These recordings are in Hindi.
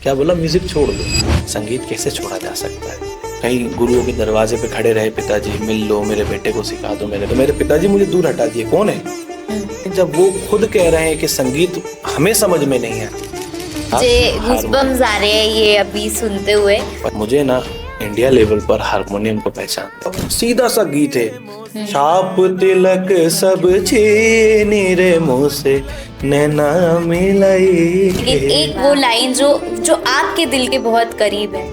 क्या बोला? म्यूजिक छोड़ दो। संगीत कैसे छोड़ा जा सकता है? कहीं गुरुओं के दरवाजे पे खड़े रहे पिताजी, मिल लो, मेरे बेटे को सिखा दो। मेरे पिताजी मुझे दूर हटा दिए, कौन है? जब वो खुद कह रहे हैं कि संगीत हमें समझ में नहीं आती। मुझे गूज़बम्स आ रहे हैं ये अभी सुनते हुए। मुझे ना इंडिया लेवल पर हारमोनियम को पहचानता हूँ। सीधा सा गीत है, छाप तिलक सब छीनी रे मुँह से नैना मिलाई। लेकिन एक वो लाइन जो आपके दिल के बहुत करीब है।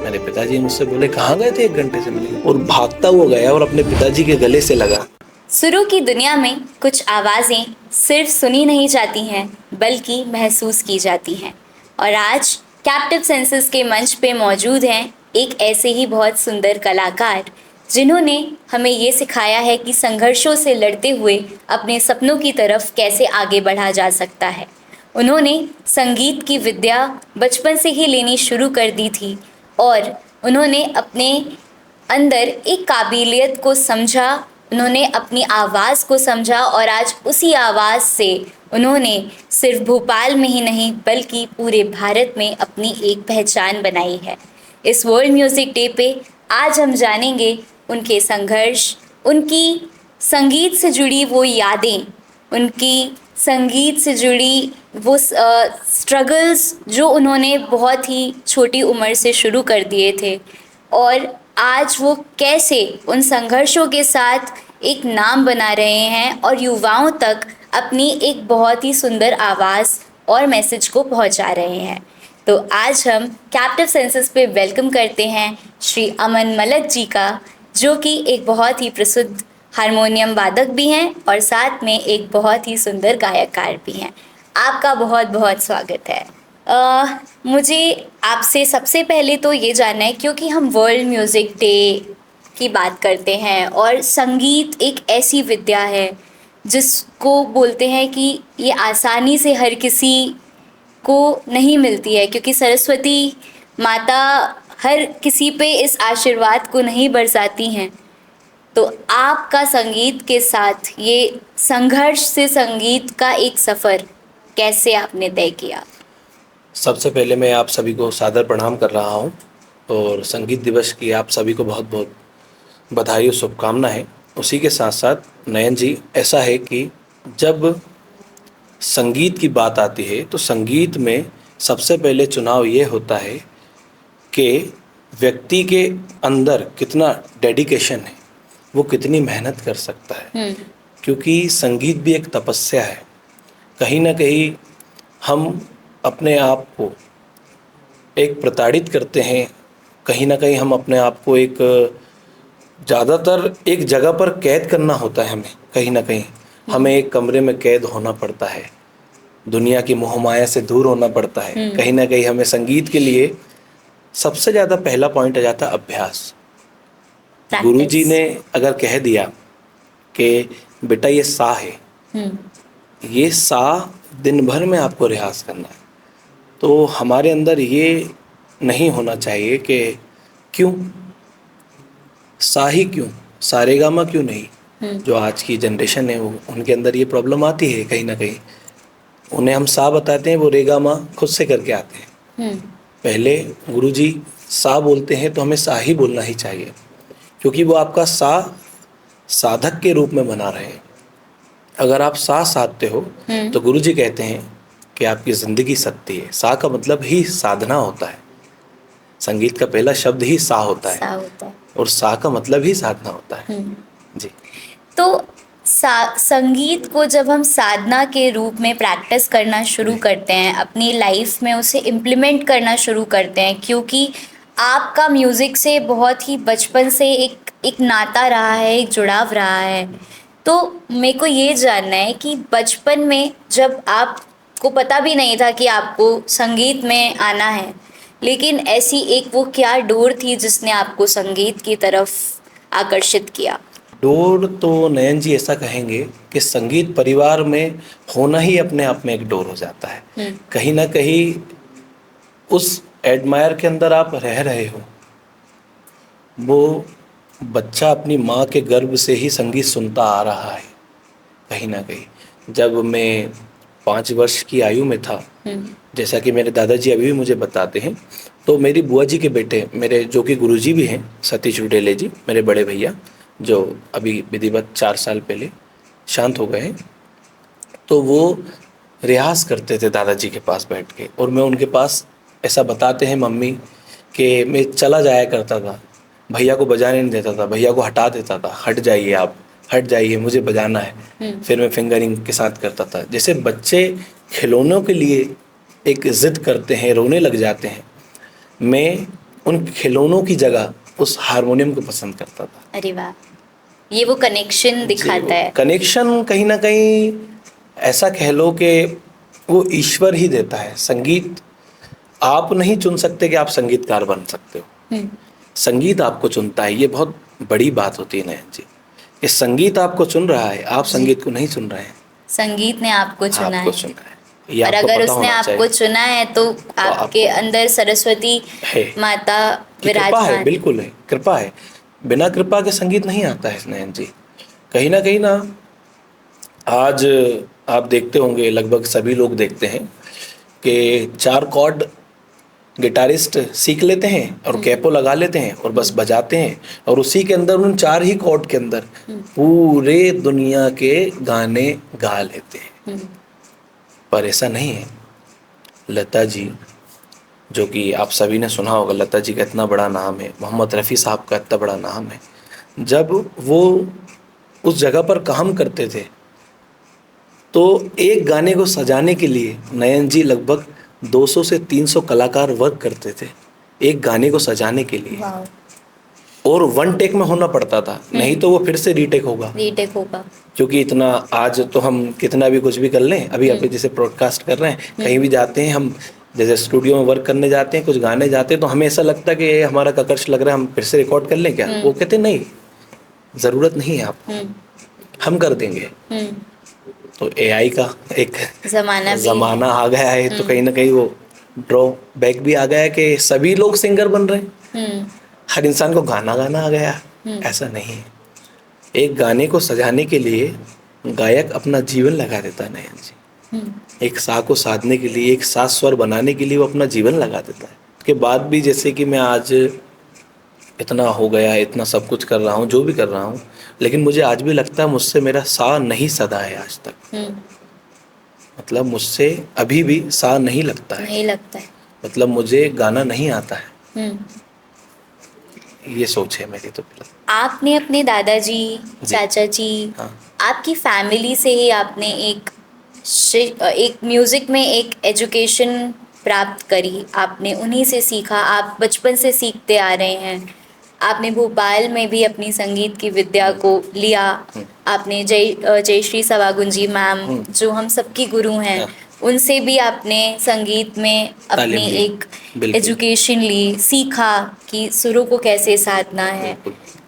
मेरे पिताजी मुझसे बोले कहाँ गए थे 1 घंटे से मिले, और भागता हुआ गया और अपने पिताजी के गले से लगा। सुरों की दुनिया में कुछ आवाज़ें सिर्फ सुनी नहीं जाती हैं बल्कि महसूस की जाती हैं, और आज कैप्टिव सेंसेस के मंच पे मौजूद हैं एक ऐसे ही बहुत सुंदर कलाकार जिन्होंने हमें ये सिखाया है कि संघर्षों से लड़ते हुए अपने सपनों की तरफ कैसे आगे बढ़ा जा सकता है। उन्होंने संगीत की विद्या बचपन से ही लेनी शुरू कर दी थी और उन्होंने अपने अंदर एक काबिलियत को समझा, उन्होंने अपनी आवाज़ को समझा और आज उसी आवाज़ से उन्होंने सिर्फ भोपाल में ही नहीं बल्कि पूरे भारत में अपनी एक पहचान बनाई है। इस वर्ल्ड म्यूज़िक डे पे आज हम जानेंगे उनके संघर्ष, उनकी संगीत से जुड़ी वो यादें, उनकी संगीत से जुड़ी वो स्ट्रगल्स जो उन्होंने बहुत ही छोटी उम्र से शुरू कर दिए थे, और आज वो कैसे उन संघर्षों के साथ एक नाम बना रहे हैं और युवाओं तक अपनी एक बहुत ही सुंदर आवाज़ और मैसेज को पहुंचा रहे हैं। तो आज हम कैप्टिव सेंसेस पे वेलकम करते हैं श्री अमन मलक जी का, जो कि एक बहुत ही प्रसिद्ध हारमोनियम वादक भी हैं और साथ में एक बहुत ही सुंदर गायककार भी हैं। आपका बहुत बहुत स्वागत है। मुझे आपसे सबसे पहले तो ये जानना है, क्योंकि हम वर्ल्ड म्यूज़िक डे की बात करते हैं और संगीत एक ऐसी विद्या है जिसको बोलते हैं कि ये आसानी से हर किसी को नहीं मिलती है, क्योंकि सरस्वती माता हर किसी पे इस आशीर्वाद को नहीं बरसाती हैं। तो आपका संगीत के साथ ये संघर्ष से संगीत का एक सफ़र कैसे आपने तय किया? सबसे पहले मैं आप सभी को सादर प्रणाम कर रहा हूँ और संगीत दिवस की आप सभी को बहुत बहुत बधाई और शुभकामनाएं। उसी के साथ साथ नयन जी, ऐसा है कि जब संगीत की बात आती है तो संगीत में सबसे पहले चुनाव ये होता है कि व्यक्ति के अंदर कितना डेडिकेशन है, वो कितनी मेहनत कर सकता है। क्योंकि संगीत भी एक तपस्या है। कहीं ना कहीं हम अपने आप को एक प्रताड़ित करते हैं, कहीं ना कहीं हम अपने आप को एक ज़्यादातर एक जगह पर कैद करना होता है। हमें कहीं ना कहीं हमें एक कमरे में कैद होना पड़ता है, दुनिया की मोहमाया से दूर होना पड़ता है। कहीं ना कहीं हमें संगीत के लिए सबसे ज़्यादा पहला पॉइंट आ जाता है अभ्यास। गुरु जी ने अगर कह दिया कि बेटा ये सा है, ये सा दिन भर में आपको रियाज करना है, तो हमारे अंदर ये नहीं होना चाहिए कि क्यों सा ही, क्यों सारेगामा क्यों नहीं। जो आज की जनरेशन है वो उनके अंदर ये प्रॉब्लम आती है। कहीं ना कहीं उन्हें हम सा बताते हैं, वो रेगामा खुद से करके आते हैं। पहले गुरुजी सा बोलते हैं तो हमें सा ही बोलना ही चाहिए, क्योंकि वो आपका सा साधक के रूप में बना रहे हैं। अगर आप सा साधते हो तो गुरुजी कहते हैं कि आपकी ज़िंदगी सत्य है। सा का मतलब ही साधना होता है। संगीत का पहला शब्द ही सा होता है और सा का मतलब ही साधना होता है। जी। तो संगीत को जब हम साधना के रूप में प्रैक्टिस करना शुरू करते हैं, अपनी लाइफ में उसे इम्प्लीमेंट करना शुरू करते हैं, क्योंकि आपका म्यूज़िक से बहुत ही बचपन से एक नाता रहा है, एक जुड़ाव रहा है। तो मेरे को ये जानना है कि बचपन में जब आपको पता भी नहीं था कि आपको संगीत में आना है, लेकिन ऐसी एक वो क्या डोर थी जिसने आपको संगीत की तरफ आकर्षित किया? डोर तो नयन जी ऐसा कहेंगे कि संगीत परिवार में होना ही अपने आप में एक डोर हो जाता है। कहीं ना कहीं उस एडमायर के अंदर आप रह रहे हो। वो बच्चा अपनी माँ के गर्भ से ही संगीत सुनता आ रहा है। कहीं ना कहीं जब मैं 5 वर्ष की आयु में था, जैसा कि मेरे दादाजी अभी भी मुझे बताते हैं, तो मेरी बुआ जी के बेटे, मेरे जो कि गुरुजी भी हैं, सतीश रुडेले जी, मेरे बड़े भैया, जो अभी विधिवत 4 साल पहले शांत हो गए हैं, तो वो रियाज करते थे दादाजी के पास बैठ के, और मैं उनके पास, ऐसा बताते हैं मम्मी, कि मैं चला जाया करता था, भैया को बजाने नहीं देता था, भैया को हटा देता था, हट जाइए आप, हट जाइए, मुझे बजाना है। फिर मैं फिंगरिंग के साथ करता था। जैसे बच्चे खिलौनों के लिए एक ज़िद करते हैं, रोने लग जाते हैं, मैं उन खिलौनों की जगह उस हारमोनियम को पसंद करता था। अरे वाह, ये वो कनेक्शन दिखाता है। कनेक्शन कहीं ना कहीं ऐसा कह लो कि वो ईश्वर ही देता है। संगीत आप नहीं चुन सकते कि आप संगीतकार बन सकते हो, संगीत आपको चुनता है। ये बहुत बड़ी बात होती है नयन जी, कि संगीत आपको चुन रहा है, आप संगीत को नहीं चुन रहे हैं, संगीत ने आपको चुना आपको है। चुना है। ये और आपको अगर पता उसने होना आपको चाहिए। चुना है तो आपके अंदर सरस्वती है, माता कि कृपा है, विराजमान। बिल्कुल है, कृपा है। बिना कृपा के संगीत नहीं आता है नयन जी। कहीं ना आज आप देखते होंगे, लगभग सभी लोग देखते हैं कि 4 कॉर्ड गिटारिस्ट सीख लेते हैं और कैपो लगा लेते हैं और बस बजाते हैं, और उसी के अंदर, उन 4 ही कॉर्ड के अंदर पूरे दुनिया के गाने गा लेते हैं। पर ऐसा नहीं है। लता जी, जो कि आप सभी ने सुना होगा, लता जी का इतना बड़ा नाम है, मोहम्मद रफ़ी साहब का इतना बड़ा नाम है, जब वो उस जगह पर काम करते थे तो एक गाने को सजाने के लिए नयन जी लगभग 200 से 300 कलाकार वर्क करते थे एक गाने को सजाने के लिए, और 1 टेक में होना पड़ता था, नहीं तो वो फिर से रीटेक होगा। क्योंकि इतना, आज तो हम कितना भी कुछ भी कर लें, अभी जैसे ब्रॉडकास्ट कर रहे हैं, कहीं भी जाते हैं हम, जैसे स्टूडियो में वर्क करने जाते हैं, कुछ गाने जाते हैं, तो हमें ऐसा लगता है कि ये हमारा ककर्ष लग रहा है, हम फिर से रिकॉर्ड कर लें क्या? वो कहते नहीं, ज़रूरत नहीं है आपको, हम कर देंगे। तो एआई का एक ज़माना आ गया है, तो कहीं ना कहीं वो ड्रॉबैक भी आ गया है कि सभी लोग सिंगर बन रहे हैं, हर इंसान को गाना गाना आ गया। ऐसा नहीं है। एक गाने को सजाने के लिए गायक अपना जीवन लगा देता है नयन जी। एक सा को साधने के लिए, एक सा स्वर बनाने के लिए वो अपना जीवन लगा देता है। उसके बाद भी, जैसे कि मैं आज इतना हो गया, इतना सब कुछ कर रहा हूँ, जो भी कर रहा हूँ, लेकिन मुझे आज भी लगता है मुझसे मेरा सा नहीं सदा है आज तक। मतलब मुझसे अभी भी सा नहीं लगता है, मतलब मुझे गाना नहीं आता है। ये सोच है मेरी। तो आपने अपने दादाजी, चाचा जी, आपकी फैमिली से ही आपने एक म्यूजिक में एक एजुकेशन प्राप्त करी, आपने उन्हीं से सीखा, आप बचपन से सीखते आ रहे हैं। आपने भोपाल में भी अपनी संगीत की विद्या को लिया। आपने जयश्री सवागुन जी मैम, जो हम सबकी गुरु हैं, उनसे भी आपने संगीत में अपनी एक एजुकेशन ली, सीखा कि सुरों को कैसे साधना है।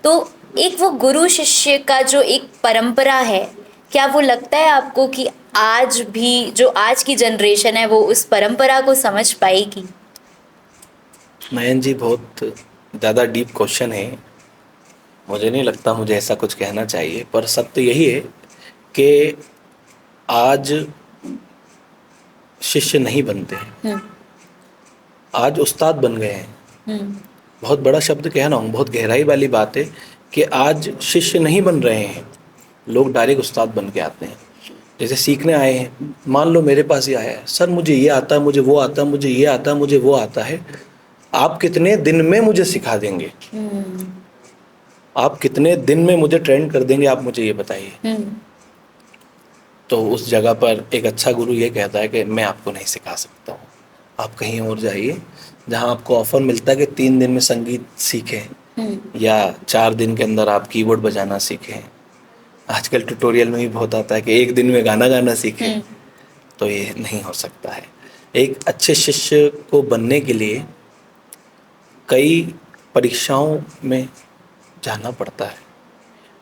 तो एक वो गुरु शिष्य का जो एक परंपरा है, क्या वो लगता है आपको कि आज भी जो आज की जनरेशन है वो उस परंपरा को समझ पाएगी? नयन जी, बहुत ज़्यादा डीप क्वेश्चन है। मुझे नहीं लगता मुझे ऐसा कुछ कहना चाहिए, पर सत्य यही है कि आज शिष्य नहीं बनते हैं, आज उस्ताद बन गए हैं। बहुत बड़ा शब्द कह रहा हूँ, बहुत गहराई वाली बात है कि आज शिष्य नहीं बन रहे हैं, लोग डायरेक्ट उस्ताद बन के आते हैं। जैसे सीखने आए हैं, मान लो मेरे पास ही आया है, सर मुझे ये आता है, मुझे वो आता है, मुझे ये आता है, मुझे वो आता है, आप कितने दिन में मुझे सिखा देंगे? आप कितने दिन में मुझे ट्रेंड कर देंगे, आप मुझे ये बताइए। तो उस जगह पर एक अच्छा गुरु ये कहता है कि मैं आपको नहीं सिखा सकता हूँ, आप कहीं और जाइए जहाँ आपको ऑफर मिलता है कि 3 दिन में संगीत सीखें या 4 दिन के अंदर आप कीबोर्ड बजाना सीखें। आजकल ट्यूटोरियल में भी बहुत आता है कि 1 दिन में गाना गाना सीखें। तो ये नहीं हो सकता है। एक अच्छे शिष्य को बनने के लिए कई परीक्षाओं में जाना पड़ता है।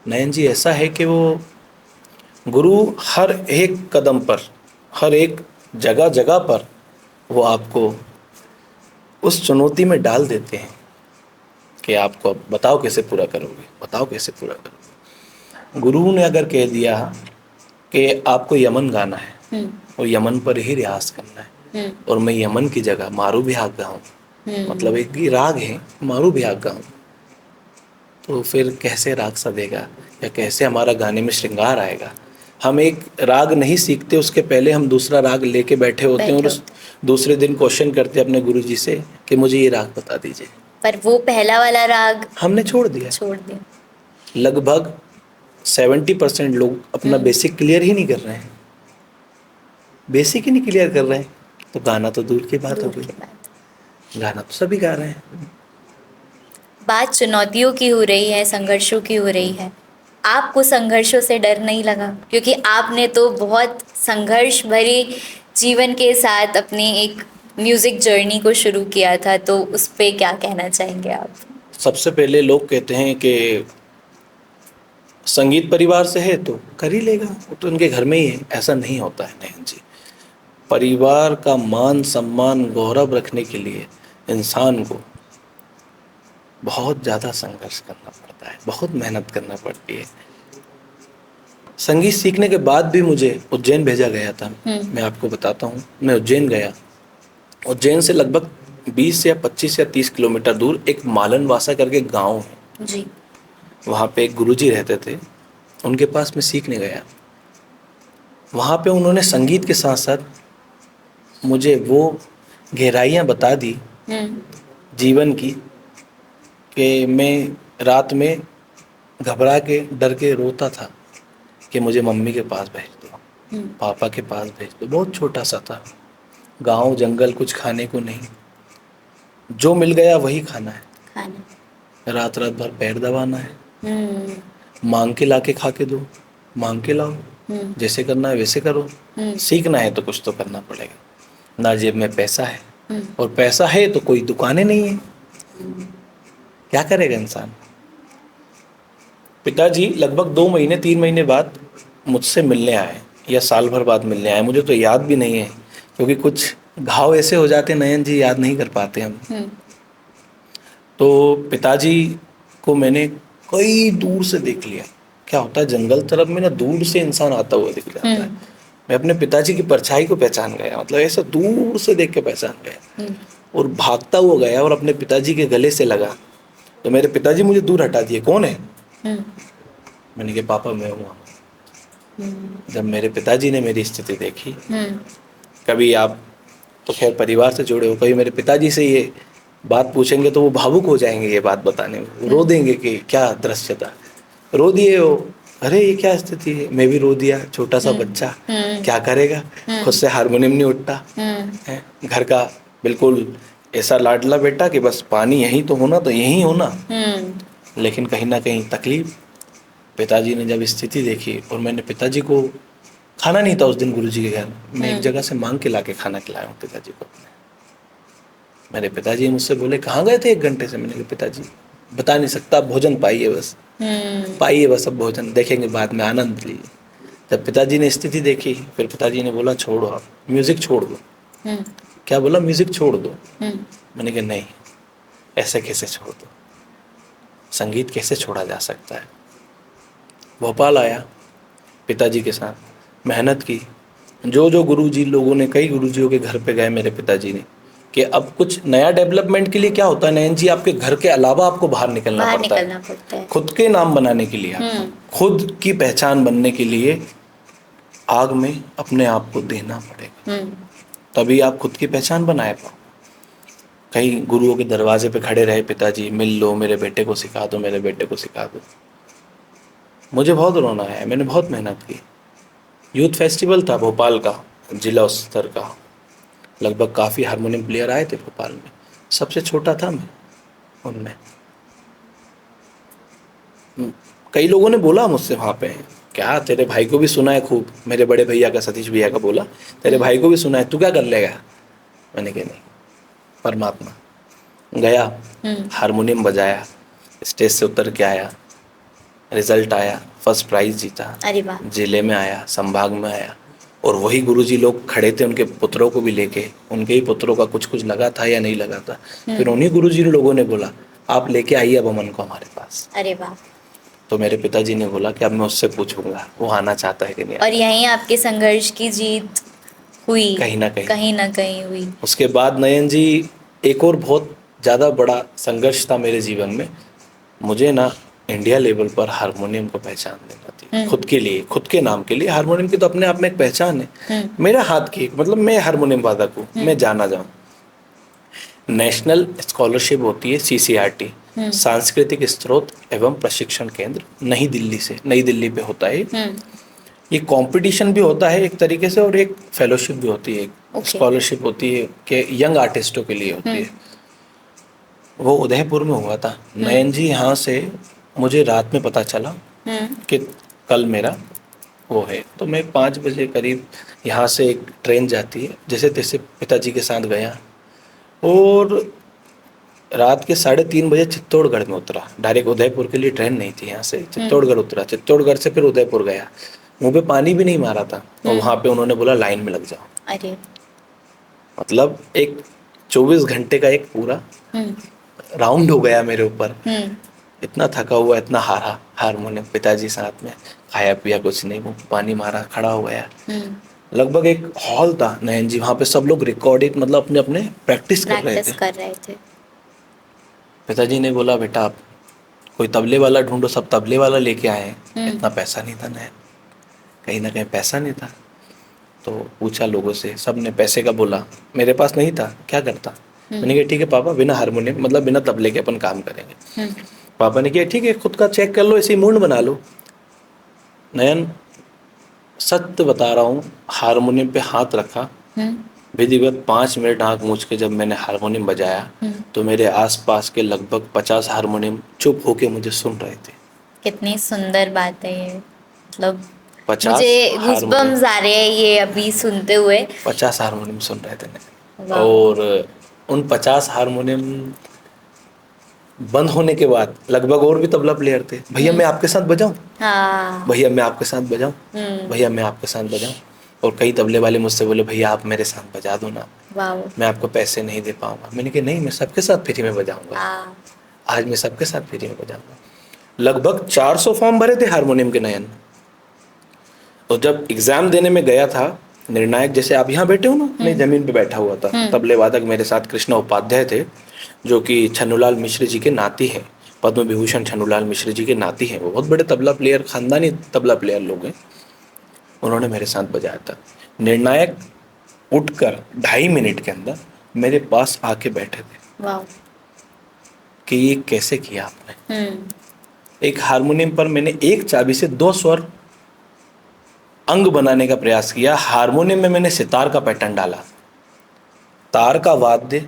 नयन जी, ऐसा है कि वो गुरु हर एक कदम पर, हर एक जगह जगह पर वो आपको उस चुनौती में डाल देते हैं कि आपको बताओ कैसे पूरा करोगे, बताओ कैसे पूरा करोगे। गुरु ने अगर कह दिया कि आपको यमन गाना है, और यमन पर ही रियाज करना है। और मैं यमन की जगह मारू बिहाग गाऊँ, मतलब एक ही राग है मारू बिहाग गाऊँ, तो फिर कैसे राग सधेगा या कैसे हमारा गाने में श्रृंगार आएगा। हम एक राग नहीं सीखते, उसके पहले हम दूसरा राग लेके बैठे होते हैं और उस दूसरे दिन क्वेश्चन करते हैं अपने गुरुजी से कि मुझे ये राग बता दीजिए, पर वो पहला वाला राग हमने छोड़ दिया। लगभग 70% लोग अपना बेसिक क्लियर ही नहीं कर रहे हैं, बेसिक ही नहीं क्लियर कर रहे हैं, तो गाना तो दूर की बात हो गई। गाना तो सभी गा रहे हैं। बात चुनौतियों की हो रही है, संघर्षों की हो रही है। आपको संघर्षों से डर नहीं लगा? क्योंकि आपने तो बहुत संघर्ष भरी जीवन के साथ अपनी एक म्यूजिक जर्नी को शुरू किया था, तो उस पे क्या कहना चाहेंगे आप? सबसे पहले लोग कहते हैं कि संगीत परिवार से है तो कर ही लेगा, वो तो उनके घर में ही है। ऐसा नहीं होता है नयन जी। परिवार का मान सम्मान गौरव रखने के लिए इंसान को बहुत ज़्यादा संघर्ष करना पड़ता है, बहुत मेहनत करना पड़ती है। संगीत सीखने के बाद भी मुझे उज्जैन भेजा गया था। मैं आपको बताता हूँ, मैं उज्जैन गया। उज्जैन से लगभग 20 या 25 या 30 किलोमीटर दूर एक मालनवासा करके गांव है जी। वहाँ पे एक गुरुजी रहते थे, उनके पास मैं सीखने गया। वहाँ पे उन्होंने संगीत के साथ साथ मुझे वो गहराइयाँ बता दी जीवन की कि मैं रात में घबरा के डर के रोता था कि मुझे मम्मी के पास भेज दो, पापा के पास भेज दो। बहुत छोटा सा था, गांव जंगल, कुछ खाने को नहीं, जो मिल गया वही खाना है। रात रात भर पैर दबाना है, मांग के ला के खा के दो, मांग के लाओ, जैसे करना है वैसे करो। सीखना है तो कुछ तो करना पड़ेगा। ना जेब में पैसा है, और पैसा है तो कोई दुकानें नहीं है, क्या करेगा इंसान। पिताजी लगभग 2 महीने 3 महीने बाद मुझसे मिलने आए, या साल भर बाद मिलने आए, मुझे तो याद भी नहीं है, क्योंकि कुछ घाव ऐसे हो जाते नयन जी, याद नहीं कर पाते हम। तो पिताजी को मैंने कई दूर से देख लिया। क्या होता है जंगल तरफ में ना, दूर से इंसान आता हुआ दिख जाता है। मैं अपने पिताजी की परछाई को पहचान गया, मतलब ऐसा दूर से देख के पहचान गया, और भागता हुआ गया और अपने पिताजी के गले से लगा। तो मेरे पिताजी मुझे दूर हटा दिए, कौन है? मैंने कहा पापा मैं हूँ। जब मेरे पिताजी ने मेरी स्थिति देखी, कभी आप तो खैर परिवार से जुड़े हो, कभी मेरे पिताजी से ये बात पूछेंगे तो वो भावुक हो जाएंगे, ये बात बताने में रो देंगे कि क्या दृश्य था, रो दिए हो, अरे ये क्या स्थिति है। मैं भी रो दिया, छोटा सा बच्चा क्या करेगा, खुद से हारमोनियम नहीं उठता है, घर का बिल्कुल ऐसा लाडला बेटा कि बस पानी यहीं तो होना तो यहीं होना। लेकिन कहीं ना कहीं तकलीफ। पिताजी ने जब स्थिति देखी, और मैंने पिताजी को खाना नहीं था उस दिन गुरुजी के घर, मैं एक जगह से मांग के लाके खाना खिलाया हूँ पिताजी को अपने। मेरे पिताजी मुझसे बोले कहाँ गए थे 1 घंटे से? मैंने कहा पिताजी बता नहीं सकता, भोजन पाइए बस, पाइए बस, अब भोजन देखेंगे बाद में, आनंद लीजिए। जब पिताजी ने स्थिति देखी, फिर पिताजी ने बोला छोड़ो आप, म्यूजिक छोड़ दो। क्या बोला? म्यूजिक छोड़ दो। मैंने कहा नहीं, ऐसे कैसे छोड़ दो, संगीत कैसे छोड़ा जा सकता है। भोपाल आया, पिताजी के साथ मेहनत की। जो गुरुजी लोगों ने, कई गुरुजियों के घर पे गए मेरे पिताजी ने, कि अब कुछ नया डेवलपमेंट के लिए क्या होता है नयन जी, आपके घर के अलावा आपको बाहर निकलना पड़ता है, खुद के नाम बनाने के लिए, आपको खुद की पहचान बनने के लिए आग में अपने आप को देना पड़ेगा, तभी आप खुद की पहचान बनाए पाओ। कई गुरुओं के दरवाजे पे खड़े रहे पिताजी, मिल लो, मेरे बेटे को सिखा दो, मेरे बेटे को सिखा दो। मुझे बहुत रोना है, मैंने बहुत मेहनत की। यूथ फेस्टिवल था भोपाल का, जिला स्तर का, लगभग काफ़ी हारमोनियम प्लेयर आए थे भोपाल में, सबसे छोटा था मैं उनमें। कई लोगों ने बोला मुझसे वहाँ पे, क्या तेरे भाई को भी सुना है खूब, मेरे बड़े भैया का, सतीश भैया का बोला, तेरे भाई को भी सुना है, तू क्या कर लेगा? मैंने कहा नहीं, परमात्मा। गया, हारमोनियम बजाया, स्टेज से उतर के आया, रिजल्ट आया, फर्स्ट प्राइज जीता, अरे वाह, जिले में आया, संभाग में आया। और वही गुरुजी लोग खड़े थे उनके पुत्रों को भी लेके, उनके ही पुत्रों का कुछ कुछ लगा था या नहीं लगा था। फिर उन्हीं गुरुजी लोगों ने बोला आप लेके आइए अब अमन को हमारे पास। अरे वाह। तो मेरे पिताजी ने बोला कि अब मैं उससे पूछूंगा वो आना चाहता है कि नहीं। और यहीं आपके संघर्ष की जीत हुई, कहीं ना कहीं। कहीं ना कहीं हुई। उसके बाद नयन जी, एक और बहुत ज़्यादा बड़ा संघर्ष था मेरे जीवन में। मुझे ना इंडिया लेवल पर हारमोनियम को पहचान देना थी, खुद के लिए, खुद के नाम के लिए। हारमोनियम की तो अपने आप में एक पहचान है, मेरा हाथ की, मतलब मैं हारमोनियम वादक हूँ, मैं जाना जाऊँ। नेशनल स्कॉलरशिप होती है CCRT, सांस्कृतिक स्रोत एवं प्रशिक्षण केंद्र, नई दिल्ली से, नई दिल्ली पे होता है। ये कंपटीशन भी होता है एक तरीके से, और एक फेलोशिप भी होती है, एक स्कॉलरशिप होती है कि यंग आर्टिस्टों के लिए होती है। वो उदयपुर में हुआ था। नयन जी, यहाँ से मुझे रात में पता चला कि कल मेरा वो है, तो मैं 5 बजे करीब यहाँ से एक ट्रेन जाती है, जैसे तैसे पिताजी के साथ गया, और रात के 3:30 बजे चित्तौड़गढ़ में उतरा। डायरेक्ट उदयपुर के लिए ट्रेन नहीं थी, यहाँ से चित्तौड़गढ़ उतरा, चित्तौड़गढ़ से फिर उदयपुर गया। मुंह पे पानी भी नहीं मारा था, और वहाँ पे उन्होंने बोला लाइन में लग जाओ। अरे, मतलब एक 24 घंटे का एक पूरा राउंड हो गया मेरे ऊपर। इतना थका हुआ, इतना हारा, हारमोनियम, पिताजी साथ में, खाया पिया कुछ नहीं, मुंह पे पानी मारा, खड़ा हो गया। लगभग एक हॉल था नयन जी, वहाँ पे सब लोग रिकॉर्डिंग, मतलब अपने अपने प्रैक्टिस कर रहे थे। पिताजी ने बोला, बेटा आप कोई तबले वाला ढूंढो, सब तबले वाला लेके आए हैं। इतना पैसा नहीं था नयन, कहीं ना कहीं पैसा नहीं था। तो पूछा लोगों से, सब ने पैसे का बोला, मेरे पास नहीं था, क्या करता। मैंने कहा ठीक है पापा, बिना हारमोनियम, मतलब बिना तबले के अपन काम करेंगे। पापा ने कहा ठीक है, खुद का चेक कर लो, इसी मूड बना लो। नयन, सत्य बता रहा हूँ, हारमोनियम पे हाथ रखा, विधिवत 5 मिनट आंख मूंझ के जब मैंने हारमोनियम बजाया, तो मेरे आसपास के लगभग 50 हारमोनियम चुप होके मुझे सुन रहे थे। कितनी सुंदर बात है ये, मतलब 50 मुझे गूज़बम्स आ रहे हैं ये अभी सुनते हुए। 50 हारमोनियम सुन रहे थे। और उन 50 हारमोनियम बंद होने के बाद लगभग और भी तबला प्लेयर थे। भैया मैं आपके साथ बजाऊं, भैया मैं आपके साथ बजाऊं, भैया मैं आपके साथ बजाऊं। और कई तबले वाले मुझसे बोले, भैया आप मेरे साथ बजा दो ना, मैं आपको पैसे नहीं दे पाऊंगा। मैंने कहा नहीं, मैं सबके साथ फ्री में बजाऊंगा, आज मैं सबके साथ फ्री में बजाऊंगा। लगभग 400 फॉर्म भरे थे हारमोनियम के नयन। तो जब एग्जाम देने में गया था, निर्णायक, जैसे आप यहाँ बैठे हो ना, मैं जमीन पे बैठा हुआ था। तबले वादक मेरे साथ कृष्णा उपाध्याय थे, जो कि छन्नूलाल मिश्र जी के नाती हैं, पद्म विभूषण छन्नूलाल मिश्र जी के नाती हैं। वो बहुत बड़े तबला प्लेयर, खानदानी तबला प्लेयर लोग हैं। उन्होंने मेरे साथ बजाया था। निर्णायक उठकर 2.5 मिनट के अंदर मेरे पास आके बैठे थे कि ये कैसे किया आपने। एक हारमोनियम पर मैंने एक चाबी से 2 स्वर अंग बनाने का प्रयास किया। हारमोनियम में मैंने सितार का पैटर्न डाला, तार का वाद्य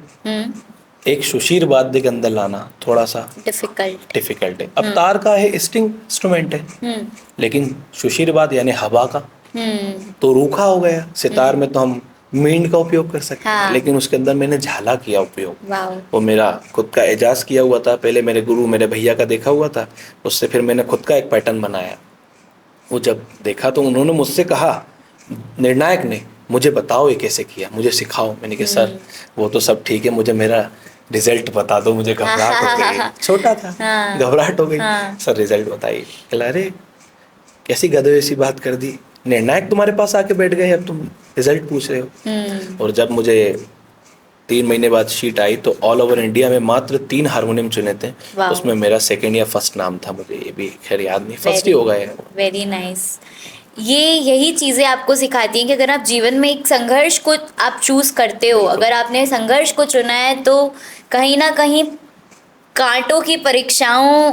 एक सुशीर वाद्य के अंदर लाना थोड़ा सा डिफिकल्ट है। अब तार का है, स्ट्रिंग इंस्ट्रूमेंट है, लेकिन सुशीर वाद्य यानी हवा का तो रूखा हो गया। सितार में तो हम मींड का उपयोग कर सकते हैं, लेकिन उसके अंदर मैंने झाला किया उपयोग। वो मेरा खुद का एजाज किया हुआ था, पहले मेरे गुरु, मेरे भैया का देखा हुआ था, उससे फिर मैंने खुद का एक पैटर्न बनाया। वो जब देखा तो उन्होंने मुझसे कहा, निर्णायक ने, मुझे बताओ ये कैसे किया, मुझे सिखाओ। मैंने कहा सर वो तो सब ठीक है, मुझे मेरा रिजल्ट बता दो, मुझे घबराहट हो गई, छोटा था, घबराहट हो गई। सर रिजल्ट बताइए। कहला अरे कैसी गधे जैसी बात कर दी, निर्णायक तुम्हारे पास आके बैठ गए, अब तुम रिजल्ट पूछ रहे हो। और जब मुझे 3 महीने बाद शीट आई तो ऑल ओवर इंडिया में मात्र 3 हारमोनियम चुने थे, उसमें मेरा 2nd या 1st नाम था। मुझे ये भी खैर याद नहीं, 1st ही हो गए। Very nice. यही चीज़ें आपको सिखाती हैं कि अगर आप जीवन में एक संघर्ष को आप चूज करते हो, अगर आपने संघर्ष को चुना है, तो कहीं ना कहीं कांटों की परीक्षाओं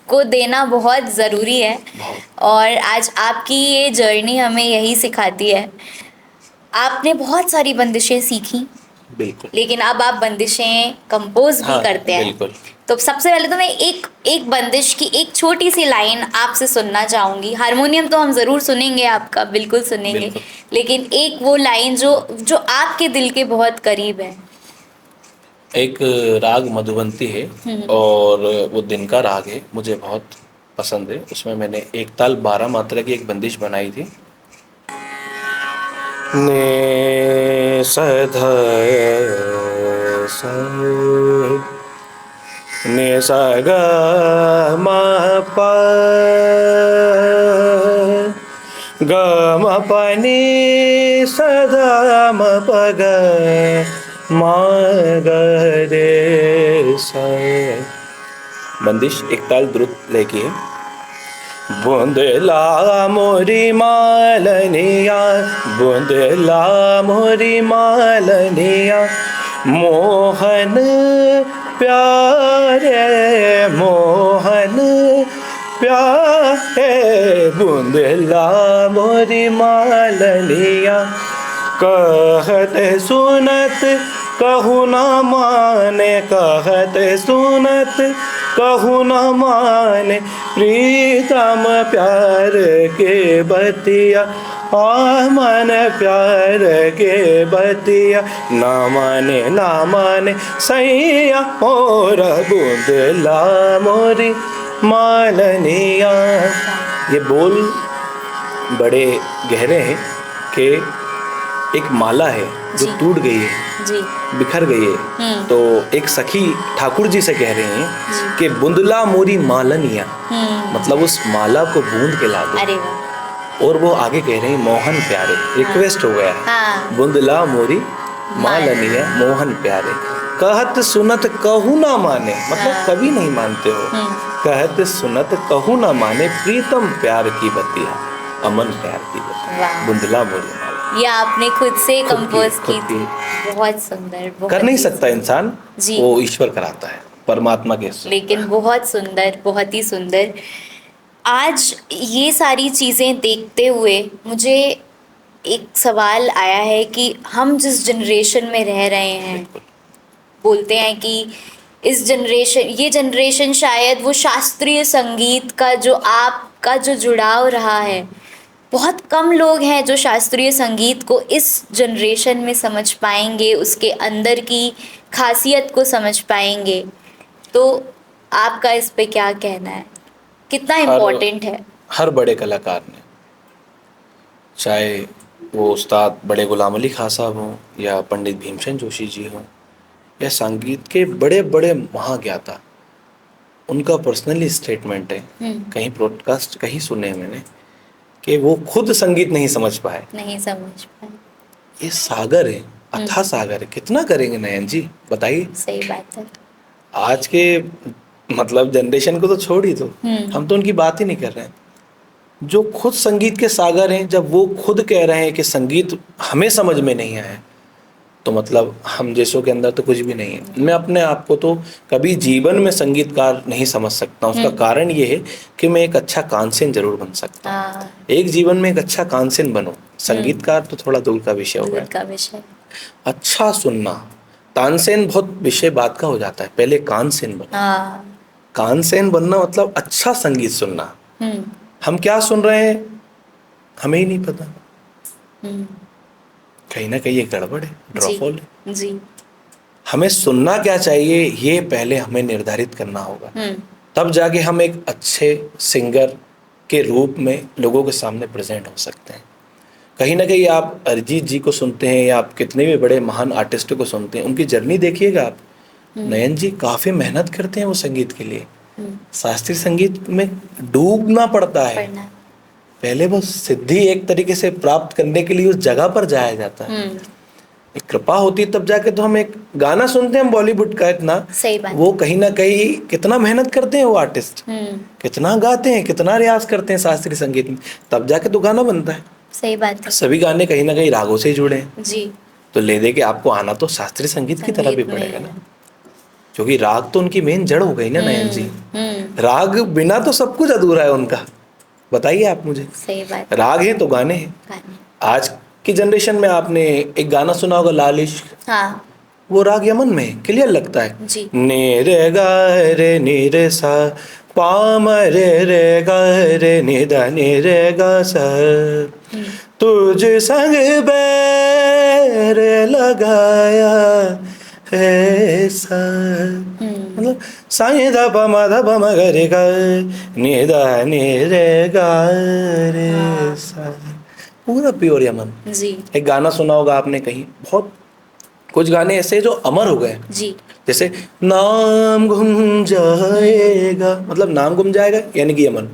को देना बहुत ज़रूरी है। और आज आपकी ये जर्नी हमें यही सिखाती है। आपने बहुत सारी बंदिशें सीखी, बिल्कुल, लेकिन अब आप बंदिशें कंपोज भी करते हैं। बिल्कुल। तो सबसे पहले तो मैं एक बंदिश की एक छोटी सी लाइन आपसे सुनना चाहूँगी। हारमोनियम तो हम ज़रूर सुनेंगे आपका, बिल्कुल सुनेंगे, लेकिन एक वो लाइन जो आपके दिल के बहुत करीब है। एक राग मधुबंती है, और वो दिन का राग है, मुझे बहुत पसंद है। उसमें मैंने एक ताल 12 मात्रा की एक बंदिश बनाई थी। ने सध ने सा ग म प ग म पानी सदा म पग मा ग रे सा। बंदिश एक ताल द्रुत लेके है। बूंदला मोरी मालनिया, बूंदला मोरी मालनिया, मोहन प्यारे मोहन प्यारे, बूंदला मोरी मालनिया, कहत सुनत कहू न माने, कहत सुनत कहू न माने, प्रीतम प्यार के बतिया, मन प्यार के बतिया, ना माने सैया मोर बूंदला मोरी मालनिया। ये बोल बड़े गहरे हैं कि एक माला है जो टूट गई है, जी, बिखर गई है, तो एक सखी ठाकुर जी से कह रही हैं कि बुंदला मोरी मालनिया, मतलब उस माला को बूंद के ला दो। अरे वाह। और वो आगे कह रही हैं मोहन प्यारे, रिक्वेस्ट हो गया है, बुंदला मोरी मालनिया मोहन प्यारे, कहत सुनत कहू ना माने, मतलब कभी नहीं मानते हो, कहत सुनत कहू ना माने, प्रीतम प्यार की बतिया, अमन प्यार की बतिया, बुंदला मोरी माला। ये आपने खुद से कंपोज की थी। बहुत सुंदर, बहुत कर नहीं सकता इंसान, जी, वो ईश्वर कराता है, परमात्मा के, लेकिन बहुत सुंदर, बहुत ही सुंदर। आज ये सारी चीज़ें देखते हुए मुझे एक सवाल आया है कि हम जिस जनरेशन में रह रहे हैं, बोलते हैं कि ये जनरेशन शायद वो शास्त्रीय संगीत का जो आपका जो जुड़ाव रहा है, बहुत कम लोग हैं जो शास्त्रीय संगीत को इस जनरेशन में समझ पाएंगे, उसके अंदर की खासियत को समझ पाएंगे। तो आपका इस पे क्या कहना है, कितना इम्पोर्टेंट है? हर बड़े कलाकार ने, चाहे वो उस्ताद बड़े गुलाम अली खां साहब हों या पंडित भीमसेन जोशी जी हों या संगीत के बड़े बड़े महाज्ञाता, उनका पर्सनली स्टेटमेंट है, कहीं ब्रॉडकास्ट कहीं सुने मैंने, कि वो खुद संगीत नहीं समझ पाए। ये सागर है, अथाह सागर है, कितना करेंगे नयन जी, बताइए। सही बात है। आज के मतलब जनरेशन को तो छोड़ ही दो, हम तो उनकी बात ही नहीं कर रहे हैं। जो खुद संगीत के सागर हैं, जब वो खुद कह रहे हैं कि संगीत हमें समझ में नहीं आया, तो मतलब हम जैसों के अंदर तो कुछ भी नहीं है। मैं अपने आप को तो कभी जीवन में संगीतकार नहीं समझ सकता। उसका कारण ये है कि मैं एक अच्छा कांसेन जरूर बन सकता हूँ। एक जीवन में एक अच्छा कांसेन बनो, संगीतकार तो थोड़ा दूर का विषय हो गया। अच्छा सुनना, तानसेन बहुत विषय बात का हो जाता है, पहले कानसेन बनो। कानसेन बनना मतलब अच्छा संगीत सुनना। हम क्या सुन रहे हैं हमें ही नहीं पता, कहीं ना कहीं ये गड़बड़ है, ड्रॉपफॉल है जी। हमें सुनना क्या चाहिए ये पहले हमें निर्धारित करना होगा, तब जाके हम एक अच्छे सिंगर के रूप में लोगों के सामने प्रेजेंट हो सकते हैं। कहीं ना कहीं आप अरिजीत जी को सुनते हैं या आप कितने भी बड़े महान आर्टिस्टों को सुनते हैं, उनकी जर्नी देखिएगा आप। नयन जी काफ़ी मेहनत करते हैं वो संगीत के लिए, शास्त्रीय संगीत में डूबना पड़ता है। पहले वो सिद्धि एक तरीके से प्राप्त करने के लिए उस जगह पर जाया जाता है। एक कृपा होती है तब जाके तो हम एक गाना सुनते हैं बॉलीवुड का, इतना सही बात। वो कहीं ना कहीं कितना मेहनत करते हैं वो आर्टिस्ट, कितना गाते हैं, कितना रियाज करते हैं शास्त्रीय संगीत में, तब जाके तो गाना बनता है। सही बात है। सभी गाने कहीं ना कहीं रागों से ही जुड़े हैं जी। तो ले दे के आपको आना तो शास्त्रीय संगीत की तरफ भी पड़ेगा ना, क्योंकि राग तो उनकी मेन जड़ हो गई ना नयन जी। राग बिना तो सब कुछ अधूरा है उनका, बताइए आप मुझे। सही बात। राग है तो गाने हैं। आज की जनरेशन में आपने एक गाना सुना होगा लाल इश्क, हाँ। वो राग यमन में क्लियर लगता है जी। ने रे गा रे नी रे सा पा म रे रे गा रे नि दा नि रे गा सा, तुझ संग बैर लगाया ऐसा, मतलब साई धा प म धा प म ग रे गा नि दा नि रे गा रे सा, पूरा प्योर यमन जी। एक गाना सुना होगा आपने कहीं, बहुत कुछ गाने ऐसे जो अमर हो गए जी, जैसे नाम गुम जाएगा, मतलब नाम गुम जाएगा यानी कि यमन,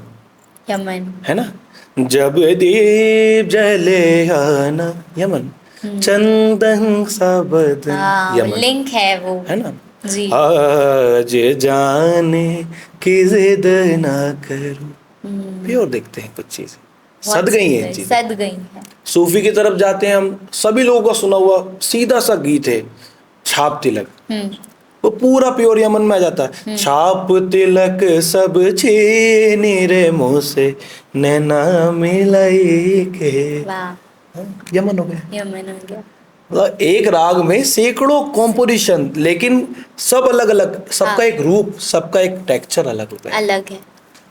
यमन। है ना। जब दीप जले आना, यमन। चंदन सा बदन, हाँ, यमन। लिंक है वो। है ना। जी। आज जाने की जिद ना करो, प्योर देखते हैं कुछ चीजें, बहुत सद गई हैं सुंदर, चीजें। सद गई है। सूफी की तरफ जाते हैं हम, सभी लोगों का सुना हुआ सीधा सा गीत है, छाप तिलक। हम्म। वो पूरा प्योर यमन में आ जाता है। छाप तिलक सब छीनी रे मुँह से, नैना मिलाई के। वाह, यमन हो गया। यमन हो गया। मतलब एक राग में सैकड़ों कॉम्पोजिशन, लेकिन सब अलग अलग, हाँ, सबका एक रूप, सबका एक टेक्सचर अलग होता है। अलग है।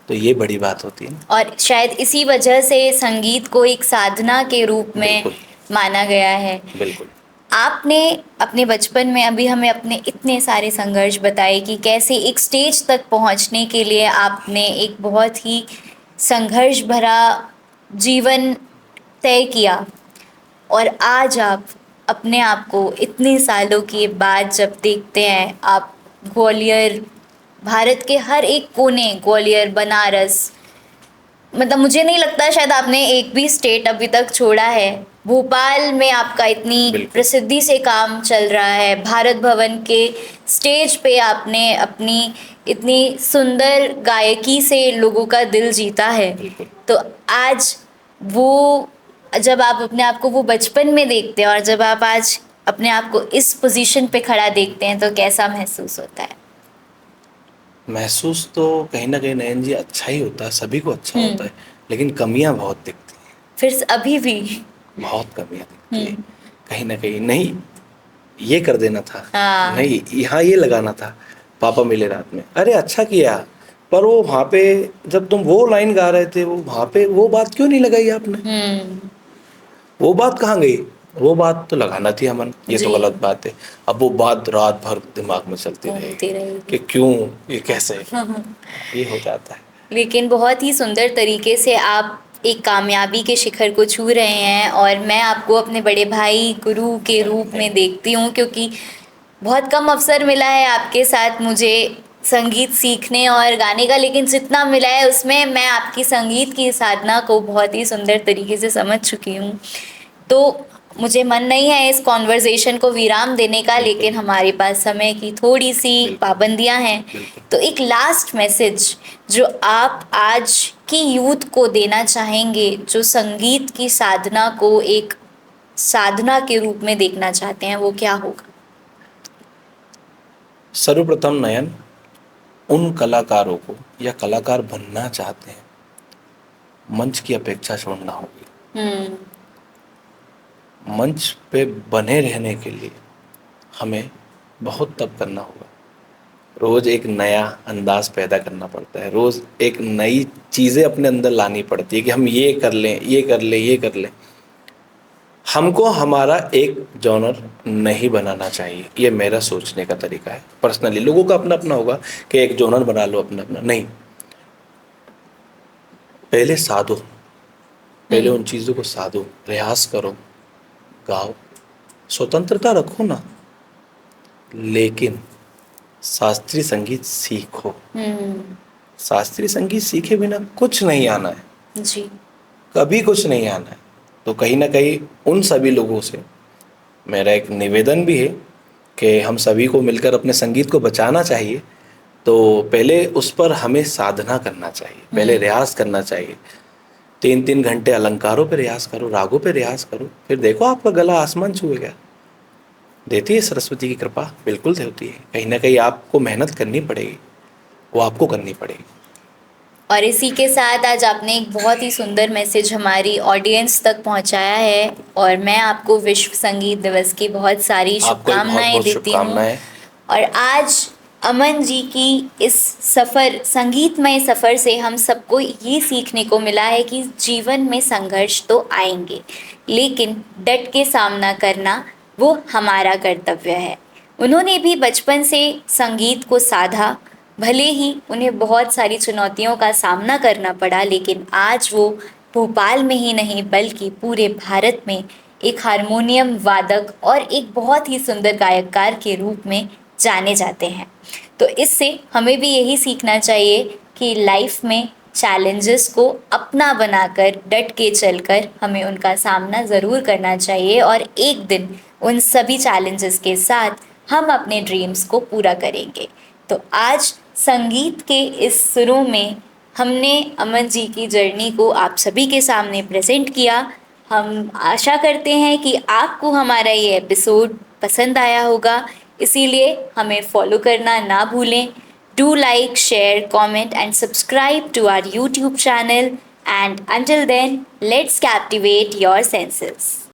तो ये बड़ी बात होती है ना। और शायद इसी वजह से संगीत को एक साधना के रूप में बिल्कुल माना गया है। बिल्कुल। आपने अपने बचपन में अभी हमें अपने इतने सारे संघर्ष बताए कि कैसे एक स्टेज तक पहुंचने के लिए आपने एक बहुत ही संघर्ष भरा जीवन तय किया, और आज आप अपने आप को इतने सालों के बाद जब देखते हैं, आप ग्वालियर, भारत के हर एक कोने, ग्वालियर, बनारस, मतलब मुझे नहीं लगता शायद आपने एक भी स्टेट अभी तक छोड़ा है। भोपाल में आपका इतनी बिल्कुल प्रसिद्धि से काम चल रहा है, भारत भवन के स्टेज पे आपने अपनी इतनी सुंदर गायकी से लोगों का दिल जीता है। बिल्कुल। तो आज वो, जब आप अपने आप को वो बचपन में देखते हैं और जब आप आज अपने आप को इस पोजीशन पे खड़ा देखते हैं, तो कैसा महसूस होता है? महसूस तो कहीं ना कहीं नयन जी अच्छा ही होता है, सभी को अच्छा होता हम्म। है, लेकिन कमियां बहुत दिखती हैं। फिर अभी भी। बहुत कमियां दिखती है। हम्म। कहीं ना कहीं नहीं, ये कर देना था, हाँ। नहीं यहाँ ये लगाना था। पापा मिले रात में, अरे अच्छा किया, पर वो वहाँ पे जब तुम वो लाइन गा रहे थे, वो वहाँ पे वो बात क्यों नहीं लगाई आपने, हम्म। वो बात कहाँ गई। वो बात तो लगाना थी अमन, ये तो जी। गलत बात है। अब वो बात रात भर दिमाग में चलती रहेगी घूमती रहेगी। कि क्यों, ये कैसे, ये हो जाता है। लेकिन बहुत ही सुंदर तरीके से आप एक कामयाबी के शिखर को छू रहे हैं, और मैं आपको अपने बड़े भाई, गुरु के रूप में देखती हूँ, क्योंकि बहुत कम अवसर मिला है आपके साथ मुझे संगीत सीखने और गाने का, लेकिन जितना मिला है उसमें मैं आपकी संगीत की साधना को बहुत ही सुंदर तरीके से समझ चुकी हूँ। तो मुझे मन नहीं है इस कॉन्वर्जेशन को विराम देने का, बिल्कुल लेकिन हमारे पास समय की थोड़ी सी बिल्कुल पाबंदियां हैं। बिल्कुल। तो एक लास्ट मैसेज जो आप आज की यूथ को देना चाहेंगे, जो संगीत की साधना को एक साधना के रूप में देखना चाहते हैं, वो क्या होगा? सर्वप्रथम नयन, उन कलाकारों को या कलाकार बनना चाहते हैं, मंच की अपेक्षा छोड़ना होगी। हम्म। मंच पे बने रहने के लिए हमें बहुत तप करना होगा। रोज एक नया अंदाज पैदा करना पड़ता है, रोज एक नई चीज़ें अपने अंदर लानी पड़ती है कि हम ये कर लें, ये कर लें, ये कर लें। हमको हमारा एक जॉनर नहीं बनाना चाहिए, ये मेरा सोचने का तरीका है। पर्सनली लोगों का अपना अपना होगा कि एक जॉनर बना लो अपना अपना, नहीं। पहले साधो, पहले उन चीज़ों को साधो, प्रयास करो, गाओ, स्वतंत्रता रखो ना, लेकिन शास्त्रीय संगीत सीखो। हम्म। शास्त्रीय संगीत सीखे बिना कुछ नहीं आना है, जी। कभी कुछ नहीं आना है। तो कहीं ना कहीं उन सभी लोगों से मेरा एक निवेदन भी है कि हम सभी को मिलकर अपने संगीत को बचाना चाहिए। तो पहले उस पर हमें साधना करना चाहिए, पहले रियाज करना चाहिए। 3-3 घंटे अलंकारों पे रियाज करो, रागों पे रियाज करो, फिर देखो आपका गला आसमान छुएगा। देती है सरस्वती की कृपा, बिल्कुल होती है। कहीं ना कहीं आपको मेहनत करनी पड़ेगी, वो आपको करनी पड़ेगी। और इसी के साथ आज आपने एक बहुत ही सुंदर मैसेज हमारी ऑडियंस तक पहुंचाया है, और मैं आपको विश्व संगीत दिवस की बहुत सारी आपको भी बहुत शुभकामनाएं बहुत देती हूँ। शुभकामनाएं। और आज अमन जी की इस सफ़र, संगीतमय सफ़र से हम सबको ये सीखने को मिला है कि जीवन में संघर्ष तो आएंगे, लेकिन डट के सामना करना वो हमारा कर्तव्य है। उन्होंने भी बचपन से संगीत को साधा, भले ही उन्हें बहुत सारी चुनौतियों का सामना करना पड़ा, लेकिन आज वो भोपाल में ही नहीं बल्कि पूरे भारत में एक हारमोनियम वादक और एक बहुत ही सुंदर गायककार के रूप में जाने जाते हैं। तो इससे हमें भी यही सीखना चाहिए कि लाइफ में चैलेंजेस को अपना बनाकर डट के चलकर हमें उनका सामना ज़रूर करना चाहिए और एक दिन उन सभी चैलेंजेस के साथ हम अपने ड्रीम्स को पूरा करेंगे। तो आज संगीत के इस सुरों में हमने अमन जी की जर्नी को आप सभी के सामने प्रेजेंट किया। हम आशा करते हैं कि आपको हमारा ये एपिसोड पसंद आया होगा, इसीलिए हमें फॉलो करना ना भूलें। Do like, share, comment, and subscribe to our YouTube channel. And until then, let's captivate your senses.